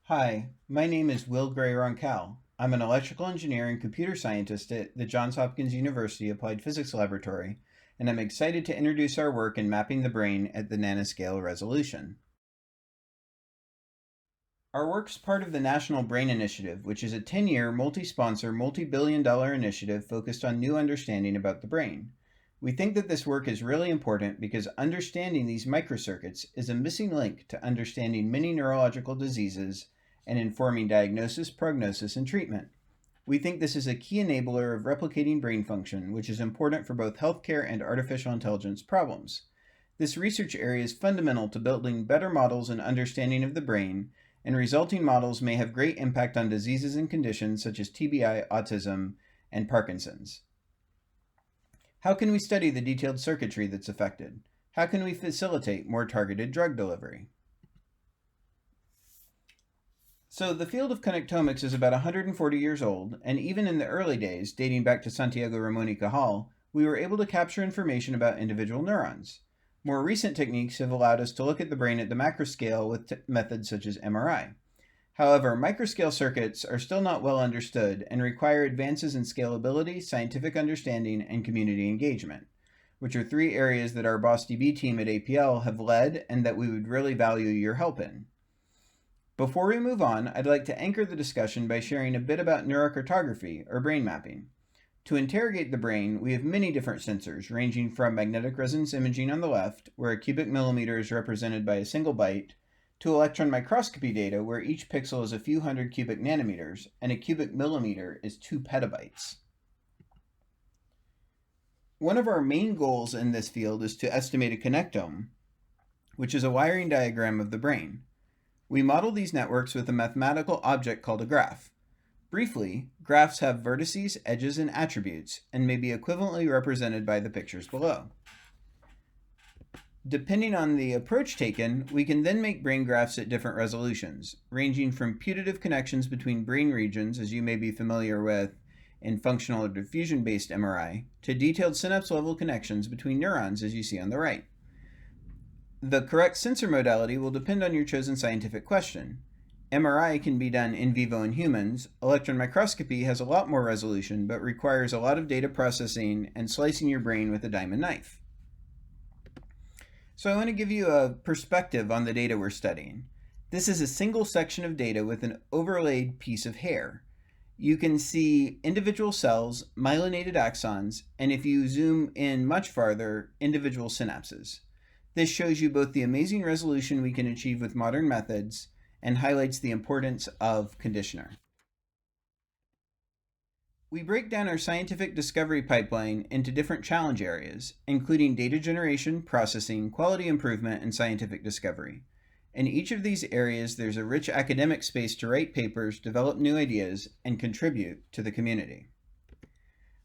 Hi, my name is Will Gray Roncal. I'm an electrical engineer and computer scientist at the Johns Hopkins University Applied Physics Laboratory, and I'm excited to introduce our work in mapping the brain at the nanoscale resolution. Our work's part of the National Brain Initiative, which is a 10-year, multi-sponsor, multi-billion-dollar initiative focused on new understanding about the brain. We think that this work is really important because understanding these microcircuits is a missing link to understanding many neurological diseases and informing diagnosis, prognosis, and treatment. We think this is a key enabler of replicating brain function, which is important for both healthcare and artificial intelligence problems. This research area is fundamental to building better models and understanding of the brain, and resulting models may have great impact on diseases and conditions such as TBI, autism, and Parkinson's. How can we study the detailed circuitry that's affected? How can we facilitate more targeted drug delivery? So the field of connectomics is about 140 years old, and even in the early days, dating back to Santiago Ramon y Cajal, we were able to capture information about individual neurons. More recent techniques have allowed us to look at the brain at the macro scale with methods such as MRI. However, microscale circuits are still not well understood and require advances in scalability, scientific understanding, and community engagement, which are three areas that our BossDB team at APL have led and that we would really value your help in. Before we move on, I'd like to anchor the discussion by sharing a bit about neurocartography, or brain mapping. To interrogate the brain, we have many different sensors, ranging from magnetic resonance imaging on the left, where a cubic millimeter is represented by a single byte, to electron microscopy data, where each pixel is a few hundred cubic nanometers, and a cubic millimeter is 2 petabytes. One of our main goals in this field is to estimate a connectome, which is a wiring diagram of the brain. We model these networks with a mathematical object called a graph. Briefly, graphs have vertices, edges, and attributes, and may be equivalently represented by the pictures below. Depending on the approach taken, we can then make brain graphs at different resolutions, ranging from putative connections between brain regions, as you may be familiar with in functional or diffusion-based MRI, to detailed synapse-level connections between neurons, as you see on the right. The correct sensor modality will depend on your chosen scientific question. MRI can be done in vivo in humans. Electron microscopy has a lot more resolution, but requires a lot of data processing and slicing your brain with a diamond knife. So I want to give you a perspective on the data we're studying. This is a single section of data with an overlaid piece of hair. You can see individual cells, myelinated axons, and if you zoom in much farther, individual synapses. This shows you both the amazing resolution we can achieve with modern methods and highlights the importance of conditioner. We break down our scientific discovery pipeline into different challenge areas, including data generation, processing, quality improvement, and scientific discovery. In each of these areas, there's a rich academic space to write papers, develop new ideas, and contribute to the community.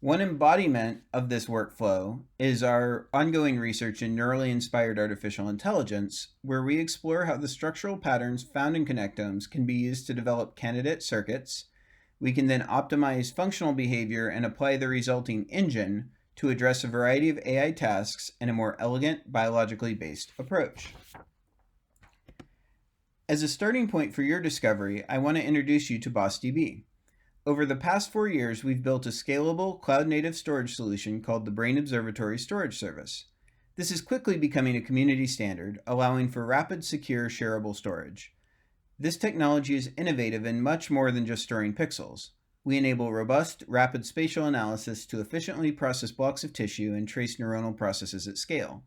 One embodiment of this workflow is our ongoing research in neurally inspired artificial intelligence, where we explore how the structural patterns found in connectomes can be used to develop candidate circuits. We can then optimize functional behavior and apply the resulting engine to address a variety of AI tasks in a more elegant, biologically based approach. As a starting point for your discovery, I want to introduce you to BossDB. Over the past 4 years, we've built a scalable, cloud-native storage solution called the Brain Observatory Storage Service. This is quickly becoming a community standard, allowing for rapid, secure, shareable storage. This technology is innovative in much more than just storing pixels. We enable robust, rapid spatial analysis to efficiently process blocks of tissue and trace neuronal processes at scale.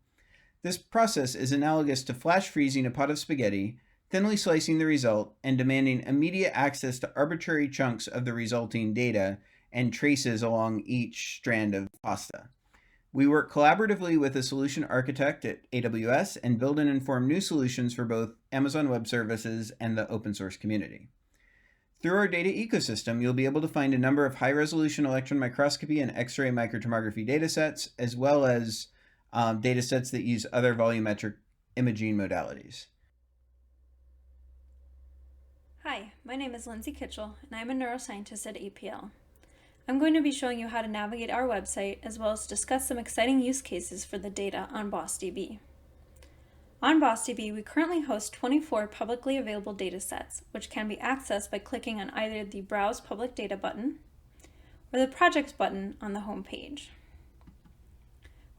This process is analogous to flash freezing a pot of spaghetti, thinly slicing the result, and demanding immediate access to arbitrary chunks of the resulting data and traces along each strand of pasta. We work collaboratively with a solution architect at AWS and build and inform new solutions for both Amazon Web Services and the open source community. Through our data ecosystem, you'll be able to find a number of high-resolution electron microscopy and X-ray microtomography datasets, as well as datasets that use other volumetric imaging modalities. Hi, my name is Lindsay Kitchell, and I'm a neuroscientist at APL. I'm going to be showing you how to navigate our website, as well as discuss some exciting use cases for the data on BossDB. On BossDB, we currently host 24 publicly available datasets, which can be accessed by clicking on either the Browse Public Data button or the Projects button on the home page.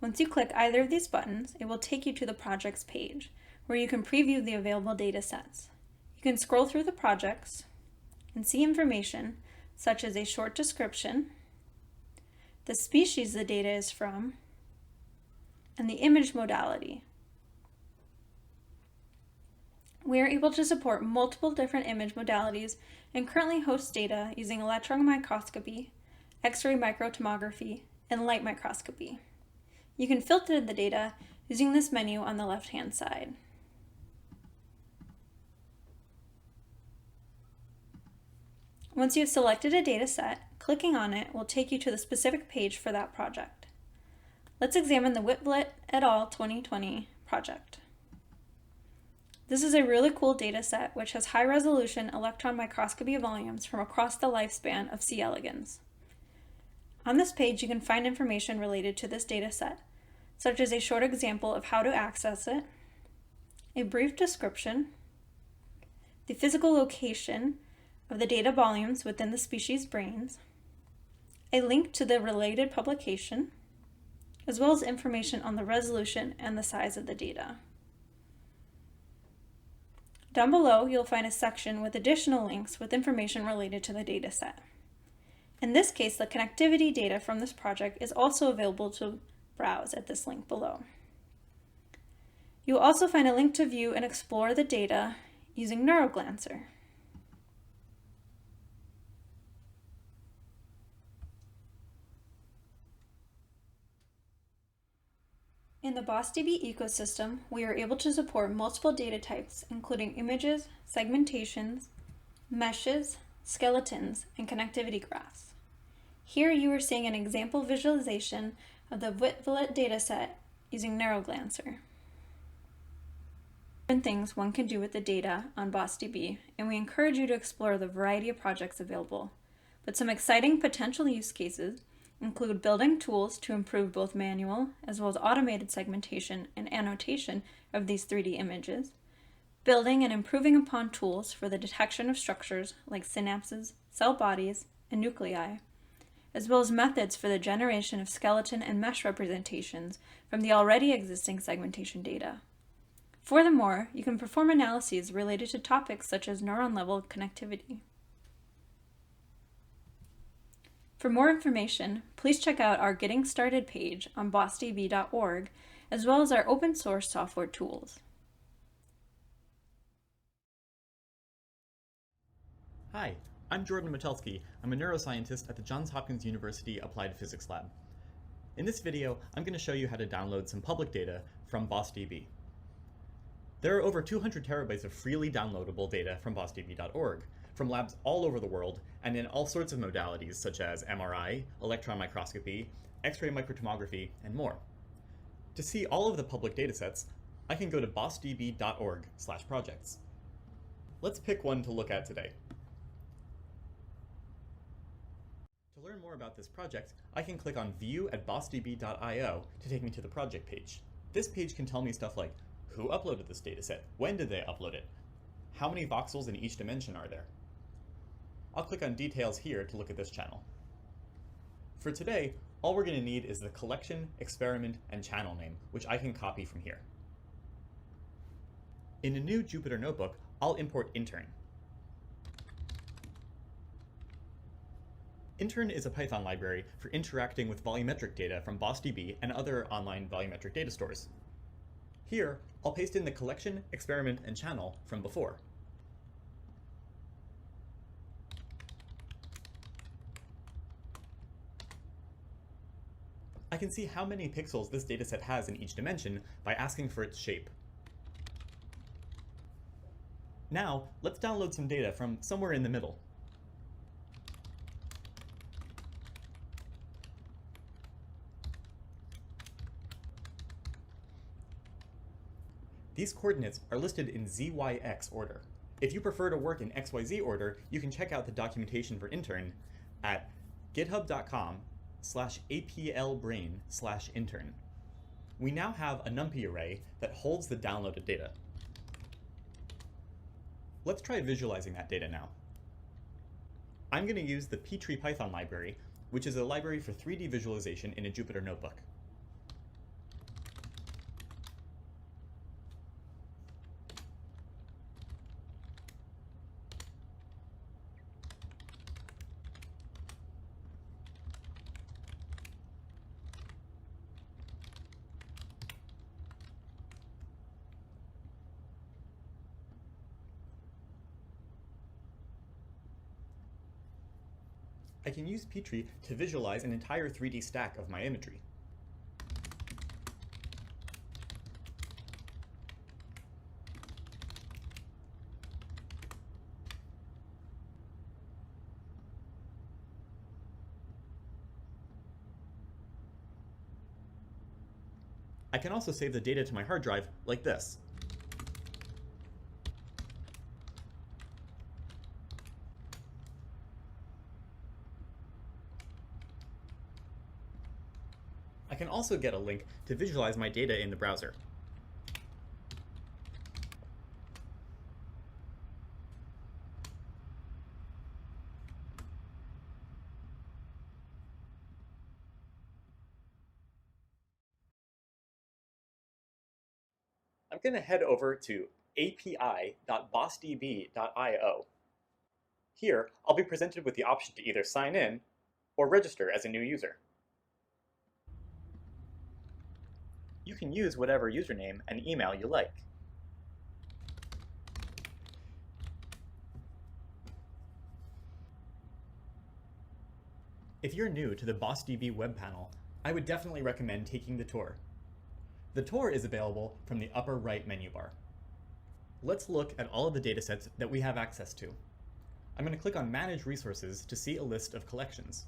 Once you click either of these buttons, it will take you to the Projects page, where you can preview the available datasets. You can scroll through the projects and see information such as a short description, the species the data is from, and the image modality. We are able to support multiple different image modalities and currently host data using electron microscopy, X-ray microtomography, and light microscopy. You can filter the data using this menu on the left-hand side. Once you have selected a data set, clicking on it will take you to the specific page for that project. Let's examine the Whitblit et al. 2020 project. This is a really cool data set which has high-resolution electron microscopy volumes from across the lifespan of C. elegans. On this page, you can find information related to this data set, such as a short example of how to access it, a brief description, the physical location of the data volumes within the species brains, a link to the related publication, as well as information on the resolution and the size of the data. Down below, you'll find a section with additional links with information related to the dataset. In this case, the connectivity data from this project is also available to browse at this link below. You'll also find a link to view and explore the data using NeuroGlancer. In the BossDB ecosystem, we are able to support multiple data types, including images, segmentations, meshes, skeletons, and connectivity graphs. Here you are seeing an example visualization of the Whitblit dataset using NeuroGlancer. Different things one can do with the data on BossDB, and we encourage you to explore the variety of projects available. But some exciting potential use cases include building tools to improve both manual as well as automated segmentation and annotation of these 3D images, building and improving upon tools for the detection of structures like synapses, cell bodies, and nuclei, as well as methods for the generation of skeleton and mesh representations from the already existing segmentation data. Furthermore, you can perform analyses related to topics such as neuron-level connectivity. For more information, please check out our Getting Started page on bossdb.org, as well as our open source software tools. Hi, I'm Jordan Metelsky. I'm a neuroscientist at the Johns Hopkins University Applied Physics Lab. In this video, I'm going to show you how to download some public data from BossDB. There are over 200 terabytes of freely downloadable data from bossdb.org, from labs all over the world and in all sorts of modalities such as MRI, electron microscopy, X-ray microtomography, and more. To see all of the public datasets, I can go to bossdb.org/projects. Let's pick one to look at today. To learn more about this project, I can click on View at bossdb.io to take me to the project page. This page can tell me stuff like who uploaded this dataset, when did they upload it, how many voxels in each dimension are there. I'll click on Details here to look at this channel. For today, all we're going to need is the collection, experiment, and channel name, which I can copy from here. In a new Jupyter Notebook, I'll import intern. Intern is a Python library for interacting with volumetric data from BossDB and other online volumetric data stores. Here, I'll paste in the collection, experiment, and channel from before. I can see how many pixels this dataset has in each dimension by asking for its shape. Now, let's download some data from somewhere in the middle. These coordinates are listed in ZYX order. If you prefer to work in XYZ order, you can check out the documentation for intern at github.com/aplbrain/intern. we now have a NumPy array that holds the downloaded data. Let's try visualizing that data now. I'm going to use the ptree Python library, which is a library for 3D visualization in a Jupyter notebook. I can use ptree to visualize an entire 3D stack of my imagery. I can also save the data to my hard drive like this. I can also get a link to visualize my data in the browser. I'm going to head over to api.bossdb.io. Here, I'll be presented with the option to either sign in or register as a new user. You can use whatever username and email you like. If you're new to the BossDB web panel, I would definitely recommend taking the tour. The tour is available from the upper right menu bar. Let's look at all of the datasets that we have access to. I'm going to click on Manage Resources to see a list of collections.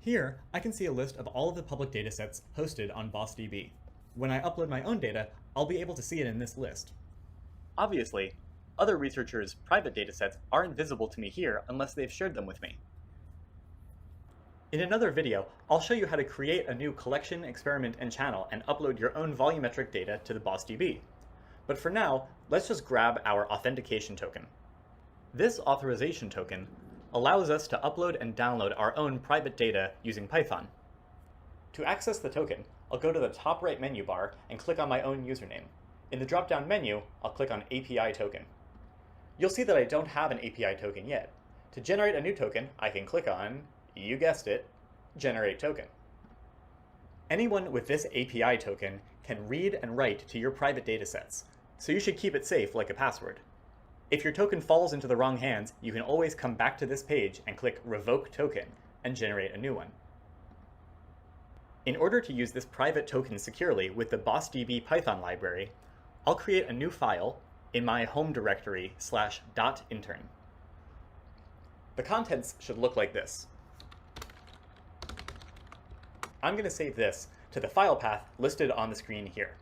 Here, I can see a list of all of the public datasets hosted on BossDB. When I upload my own data, I'll be able to see it in this list. Obviously, other researchers' private datasets are invisible to me here unless they've shared them with me. In another video, I'll show you how to create a new collection, experiment, and channel and upload your own volumetric data to the BossDB. But for now, let's just grab our authentication token. This authorization token allows us to upload and download our own private data using Python. To access the token, I'll go to the top right menu bar and click on my own username. In the drop-down menu, I'll click on API token. You'll see that I don't have an API token yet. To generate a new token, I can click on, you guessed it, Generate Token. Anyone with this API token can read and write to your private datasets, so you should keep it safe like a password. If your token falls into the wrong hands, you can always come back to this page and click Revoke Token and generate a new one. In order to use this private token securely with the BossDB Python library, I'll create a new file in my home directory /.intern. The contents should look like this. I'm going to save this to the file path listed on the screen here.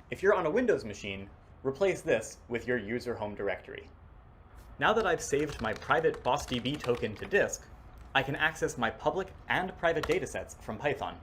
If you're on a Windows machine, replace this with your user home directory. Now that I've saved my private BossDB token to disk, I can access my public and private datasets from Python.